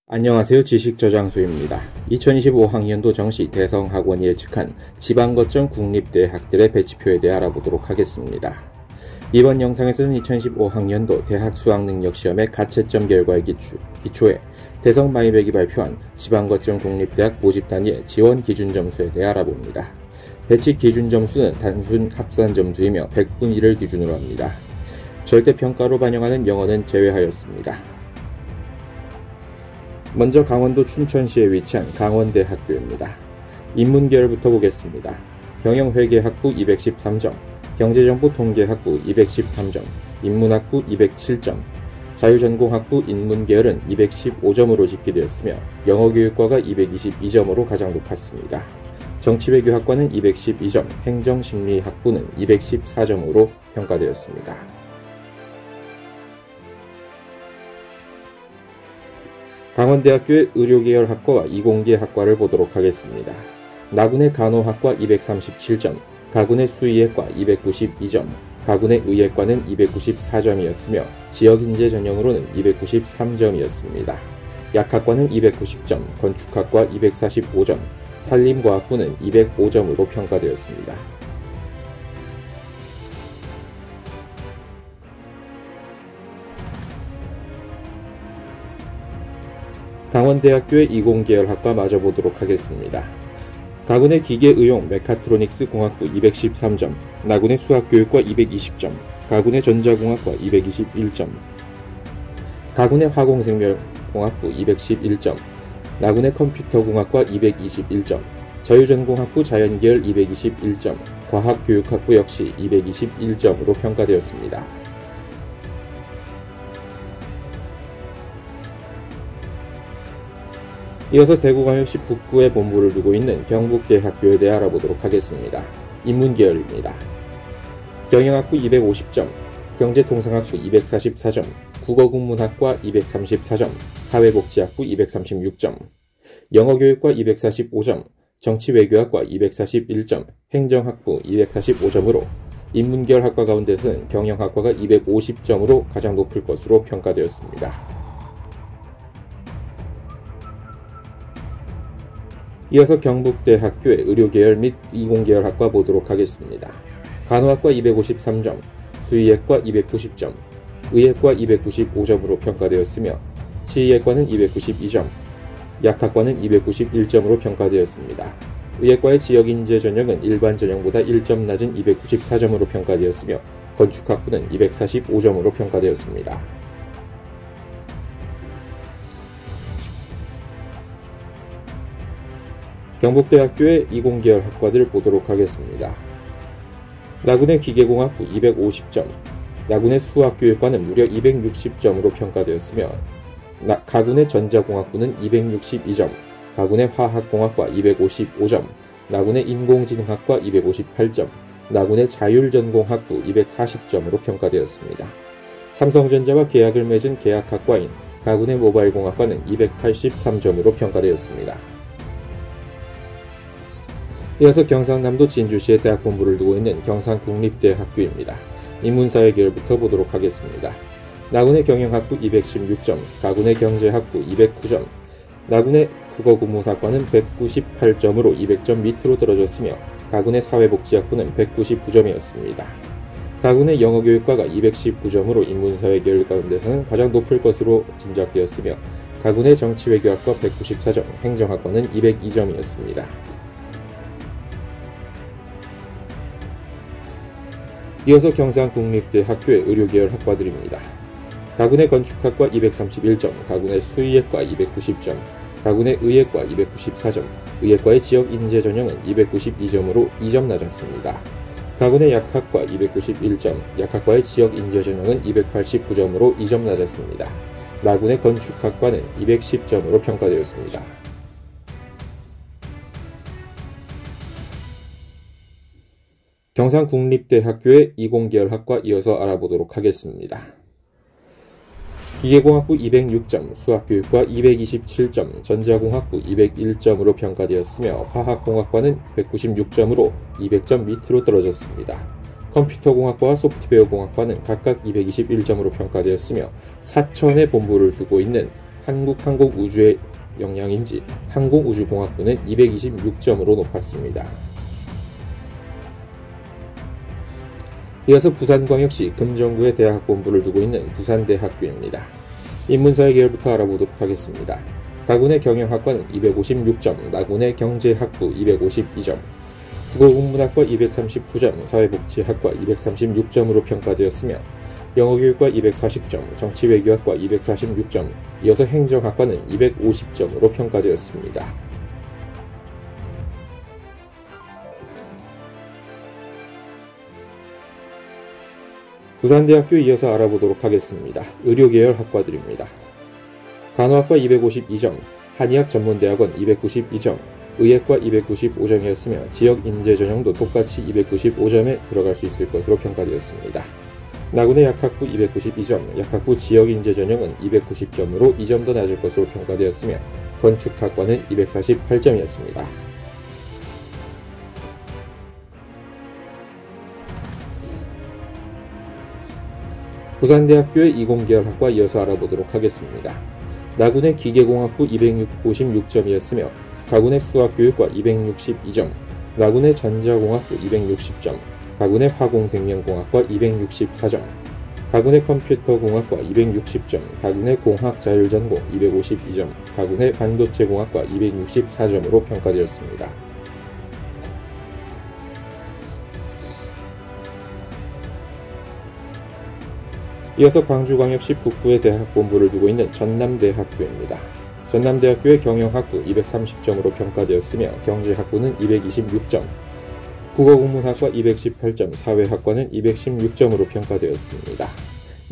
안녕하세요. 지식저장소입니다. 2025학년도 정시 대성학원이 예측한 지방거점 국립대학들의 배치표에 대해 알아보도록 하겠습니다. 이번 영상에서는 2015학년도 대학 수학능력시험의 가채점 결과에 기초해 대성마이백이 발표한 지방거점 국립대학 모집단위의 지원 기준점수에 대해 알아봅니다. 배치 기준점수는 단순 합산점수이며 100분위 1을 기준으로 합니다. 절대평가로 반영하는 영어는 제외하였습니다. 먼저 강원도 춘천시에 위치한 강원대학교입니다. 인문계열부터 보겠습니다. 경영회계학부 213점, 경제정보통계학부 213점, 인문학부 207점, 자유전공학부 인문계열은 215점으로 집계되었으며 영어교육과가 222점으로 가장 높았습니다. 정치외교학과는 212점, 행정심리학부는 214점으로 평가되었습니다. 강원대학교의 의료계열 학과와 이공계학과를 보도록 하겠습니다. 나군의 간호학과 237점, 가군의 수의학과 292점, 가군의 의예과는 294점이었으며 지역인재 전형으로는 293점이었습니다. 약학과는 290점, 건축학과 245점, 산림과학부는 205점으로 평가되었습니다. 강원대학교의 이공계열학과 마저 보도록 하겠습니다. 가군의 기계의용 메카트로닉스 공학부 213점, 나군의 수학교육과 220점, 가군의 전자공학과 221점, 가군의 화공생명공학부 211점, 나군의 컴퓨터공학과 221점, 자유전공학부 자연계열 221점, 과학교육학부 역시 221점으로 평가되었습니다. 이어서 대구광역시 북구에 본부를 두고 있는 경북대학교에 대해 알아보도록 하겠습니다. 인문계열입니다. 경영학부 250점, 경제통상학부 244점, 국어국문학과 234점, 사회복지학부 236점, 영어교육과 245점, 정치외교학과 241점, 행정학부 245점으로 인문계열 학과 가운데서는 경영학과가 250점으로 가장 높을 것으로 평가되었습니다. 이어서 경북대학교의 의료계열 및 이공계열학과 보도록 하겠습니다. 간호학과 253점, 수의학과 290점, 의학과 295점으로 평가되었으며 치의학과는 292점, 약학과는 291점으로 평가되었습니다. 의학과의 지역인재 전형은 일반 전형보다 1점 낮은 294점으로 평가되었으며 건축학부는 245점으로 평가되었습니다. 경북대학교의 이공계열 학과들을 보도록 하겠습니다. 나군의 기계공학부 250점, 나군의 수학교육과는 무려 260점으로 평가되었으며 가군의 전자공학부는 262점, 가군의 화학공학과 255점, 나군의 인공지능학과 258점, 나군의 자율전공학부 240점으로 평가되었습니다. 삼성전자와 계약을 맺은 계약학과인 가군의 모바일공학과는 283점으로 평가되었습니다. 이어서 경상남도 진주시에 대학 본부를 두고 있는 경상국립대학교입니다. 인문사회 계열부터 보도록 하겠습니다. 나군의 경영학부 216점, 가군의 경제학부 209점, 나군의 국어국문학과는 198점으로 200점 밑으로 떨어졌으며 가군의 사회복지학부는 199점이었습니다. 가군의 영어교육과가 219점으로 인문사회 계열 가운데서는 가장 높을 것으로 짐작되었으며 가군의 정치외교학과 194점, 행정학과는 202점이었습니다. 이어서 경상국립대학교의 의료계열 학과들입니다. 가군의 건축학과 231점, 가군의 수의학과 290점, 가군의 의학과 294점, 의학과의 지역인재 전형은 292점으로 2점 낮았습니다. 가군의 약학과 291점, 약학과의 지역인재 전형은 289점으로 2점 낮았습니다. 나군의 건축학과는 210점으로 평가되었습니다. 경상국립대학교의 이공계열학과 이어서 알아보도록 하겠습니다. 기계공학부 206점, 수학교육과 227점, 전자공학부 201점으로 평가되었으며 화학공학과는 196점으로 200점 밑으로 떨어졌습니다. 컴퓨터공학과와 소프트웨어공학과는 각각 221점으로 평가되었으며 사천에 본부를 두고 있는 한국항공우주의 역량인지 항공우주공학부는 226점으로 높았습니다. 이어서 부산광역시 금정구에 대학본부를 두고 있는 부산대학교입니다. 인문사회 계열부터 알아보도록 하겠습니다. 가군의 경영학과는 256점, 나군의 경제학부 252점, 국어국문학과 239점, 사회복지학과 236점으로 평가되었으며 영어교육과 240점, 정치외교학과 246점, 이어서 행정학과는 250점으로 평가되었습니다. 부산대학교 이어서 알아보도록 하겠습니다. 의료계열 학과들입니다. 간호학과 252점, 한의학전문대학원 292점, 의예과 295점이었으며 지역인재전형도 똑같이 295점에 들어갈 수 있을 것으로 평가되었습니다. 나군의 약학부 292점, 약학부 지역인재전형은 290점으로 2점 더 낮을 것으로 평가되었으며 건축학과는 248점이었습니다. 부산대학교의 이공계열학과 이어서 알아보도록 하겠습니다. 나군의 기계공학부 256점이었으며 가군의 수학교육과 262점, 나군의 전자공학부 260점, 가군의 화공생명공학과 264점, 가군의 컴퓨터공학과 260점, 가군의 공학자율전공 252점, 가군의 반도체공학과 264점으로 평가되었습니다. 이어서 광주광역시 북부의 대학본부를 두고 있는 전남대학교입니다. 전남대학교의 경영학부 230점으로 평가되었으며 경제학부는 226점, 국어국문학과 218점, 사회학과는 216점으로 평가되었습니다.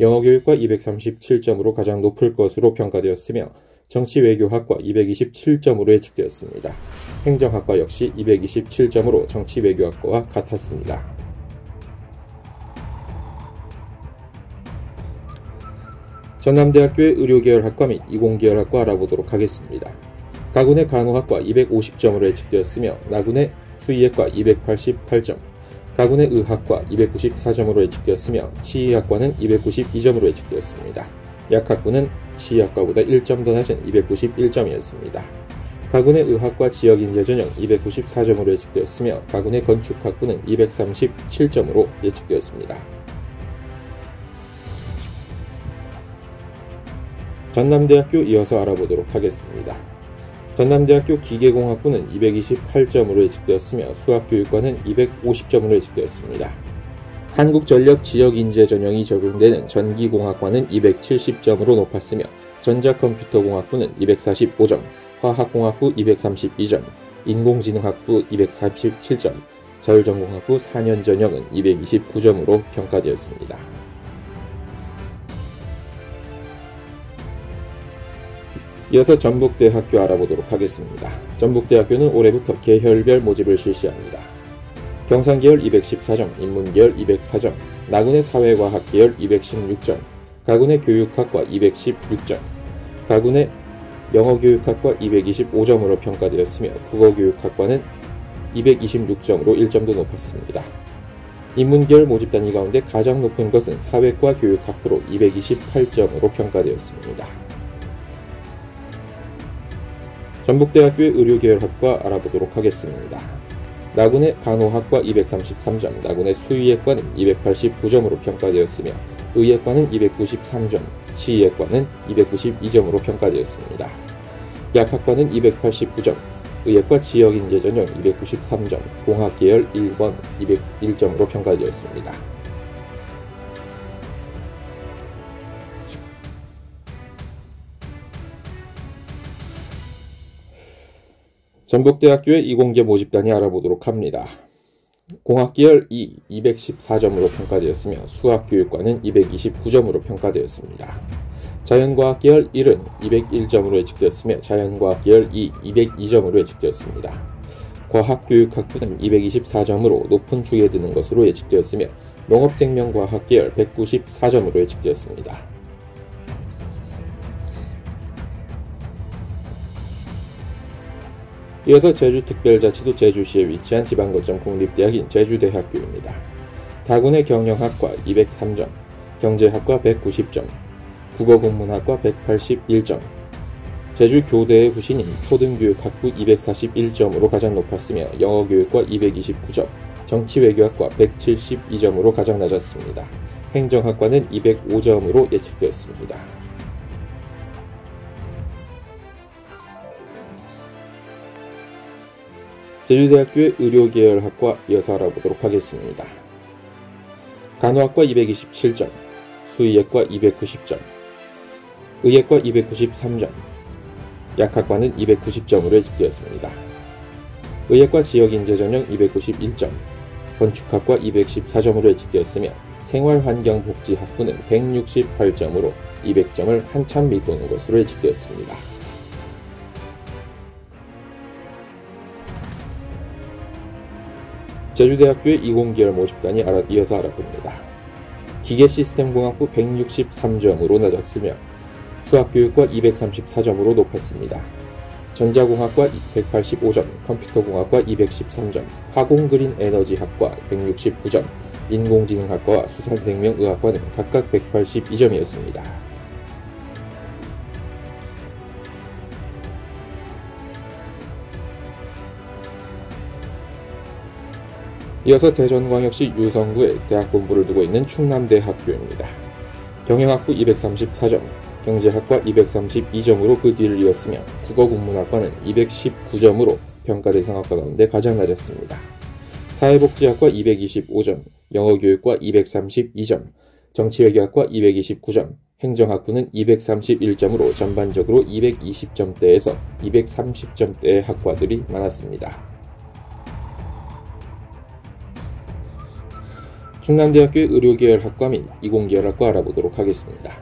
영어교육과 237점으로 가장 높을 것으로 평가되었으며 정치외교학과 227점으로 예측되었습니다. 행정학과 역시 227점으로 정치외교학과와 같았습니다. 전남대학교의 의료계열학과 및 이공계열학과 알아보도록 하겠습니다. 가군의 간호학과 250점으로 예측되었으며 나군의 수의학과 288점, 가군의 의학과 294점으로 예측되었으며 치의학과는 292점으로 예측되었습니다. 약학부는 치의학과보다 1점 더 낮은 291점이었습니다. 가군의 의학과 지역인재전형 294점으로 예측되었으며 가군의 건축학부는 237점으로 예측되었습니다. 전남대학교 이어서 알아보도록 하겠습니다. 전남대학교 기계공학부는 228점으로 예측되었으며 수학교육과는 250점으로 예측되었습니다. 한국전력 지역인재전형이 적용되는 전기공학과는 270점으로 높았으며 전자컴퓨터공학부는 245점, 화학공학부 232점, 인공지능학부 247점, 자율전공학부 4년 전형은 229점으로 평가되었습니다. 이어서 전북대학교 알아보도록 하겠습니다. 전북대학교는 올해부터 계열별 모집을 실시합니다. 경상계열 214점, 인문계열 204점, 나군의 사회과학계열 216점, 가군의 교육학과 216점, 가군의 영어교육학과 225점으로 평가되었으며 국어교육학과는 226점으로 1점 더 높았습니다. 인문계열 모집 단위 가운데 가장 높은 것은 사회과 교육학부로 228점으로 평가되었습니다. 전북대학교의 의료계열학과 알아보도록 하겠습니다. 나군의 간호학과 233점, 나군의 수의학과는 289점으로 평가되었으며 의학과는 293점, 치의학과는 292점으로 평가되었습니다. 약학과는 289점, 의학과 지역인재전형 293점, 공학계열 1번 201점으로 평가되었습니다. 전북대학교의 이공계 모집단위 알아보도록 합니다. 공학계열 2, 214점으로 평가되었으며 수학교육과는 229점으로 평가되었습니다. 자연과학계열 1은 201점으로 예측되었으며 자연과학계열 2, 202점으로 예측되었습니다. 과학교육학부는 224점으로 높은 축에 드는 것으로 예측되었으며 농업생명과학계열 194점으로 예측되었습니다. 이어서 제주특별자치도 제주시에 위치한 지방거점 국립대학인 제주대학교입니다. 다군의 경영학과 203점, 경제학과 190점, 국어국문학과 181점, 제주 교대의 후신인 초등교육학부 241점으로 가장 높았으며 영어교육과 229점, 정치외교학과 172점으로 가장 낮았습니다. 행정학과는 205점으로 예측되었습니다. 제주대학교의 의료계열학과 이어서 알아보도록 하겠습니다. 간호학과 227점, 수의학과 290점, 의학과 293점, 약학과는 290점으로 예측되었습니다. 의학과 지역인재 전형 291점, 건축학과 214점으로 예측되었으며 생활환경복지학부는 168점으로 200점을 한참 밑도는 것으로 예측되었습니다. 제주대학교의 이공계열 모집단이 이어서 알아봅니다. 기계시스템공학부 163점으로 낮았으며 수학교육과 234점으로 높았습니다. 전자공학과 185점, 컴퓨터공학과 213점, 화공그린에너지학과 169점, 인공지능학과와 수산생명의학과는 각각 182점이었습니다. 이어서 대전광역시 유성구에 대학 본부를 두고 있는 충남대학교입니다. 경영학부 234점, 경제학과 232점으로 그 뒤를 이었으며 국어국문학과는 219점으로 평가대상학과 가운데 가장 낮았습니다. 사회복지학과 225점, 영어교육과 232점, 정치외교학과 229점, 행정학부는 231점으로 전반적으로 220점대에서 230점대의 학과들이 많았습니다. 충남대학교의 의료계열학과 및 이공계열학과 알아보도록 하겠습니다.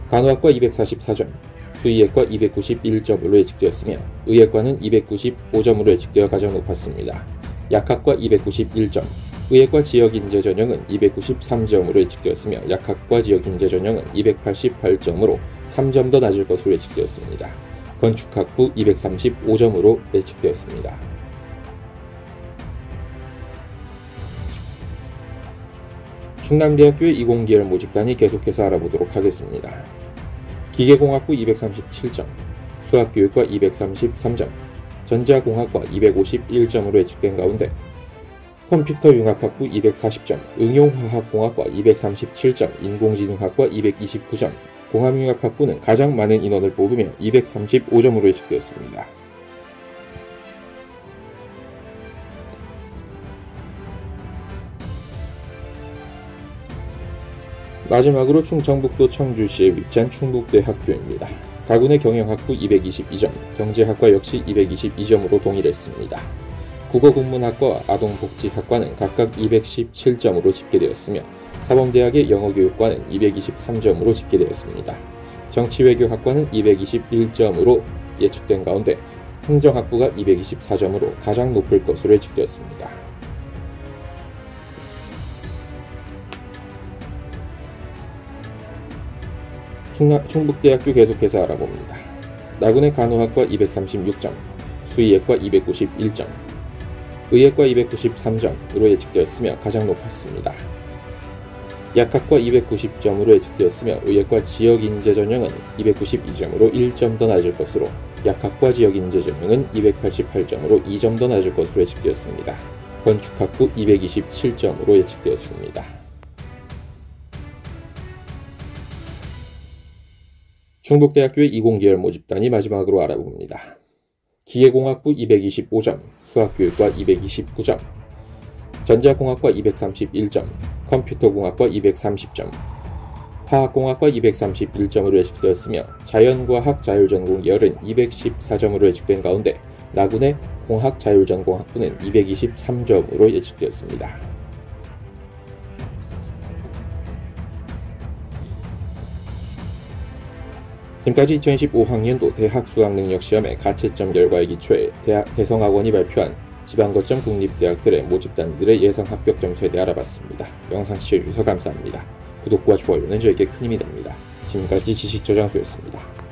간호학과 244점, 수의학과 291점으로 예측되었으며 의학과는 295점으로 예측되어 가장 높았습니다. 약학과 291점, 의학과 지역인재전형은 293점으로 예측되었으며 약학과 지역인재전형은 288점으로 3점 더 낮을 것으로 예측되었습니다. 건축학부 235점으로 예측되었습니다. 충남대학교의 이공계열 모집단이 계속해서 알아보도록 하겠습니다. 기계공학부 237점, 수학교육과 233점, 전자공학과 251점으로 예측된 가운데 컴퓨터융합학부 240점, 응용화학공학과 237점, 인공지능학과 229점, 공학융합학부는 가장 많은 인원을 뽑으며 235점으로 예측되었습니다. 마지막으로 충청북도 청주시에 위치한 충북대학교입니다. 가군의 경영학부 222점, 경제학과 역시 222점으로 동일했습니다. 국어국문학과와 아동복지학과는 각각 217점으로 집계되었으며 사범대학의 영어교육과는 223점으로 집계되었습니다. 정치외교학과는 221점으로 예측된 가운데 행정학부가 224점으로 가장 높을 것으로 예측되었습니다. 충북대학교 계속해서 알아봅니다. 나군의 간호학과 236점, 수의학과 291점, 의학과 293점으로 예측되었으며 가장 높았습니다. 약학과 290점으로 예측되었으며 의학과 지역인재전형은 292점으로 1점 더 낮을 것으로 약학과 지역인재전형은 288점으로 2점 더 낮을 것으로 예측되었습니다. 건축학부 227점으로 예측되었습니다. 충북대학교의 이공계열 모집단이 마지막으로 알아봅니다. 기계공학부 225점, 수학교육과 229점, 전자공학과 231점, 컴퓨터공학과 230점, 화학공학과 231점으로 예측되었으며 자연과학 자율전공 계열은 214점으로 예측된 가운데 나군의 공학 자율전공학부는 223점으로 예측되었습니다. 지금까지 2015학년도 대학수학능력시험의 가채점 결과에 기초해 대성학원이 발표한 지방거점 국립대학들의 모집단들의 예상 합격 점수에 대해 알아봤습니다. 영상 시청해주셔서 감사합니다. 구독과 좋아요는 저에게 큰 힘이 됩니다. 지금까지 지식저장소였습니다.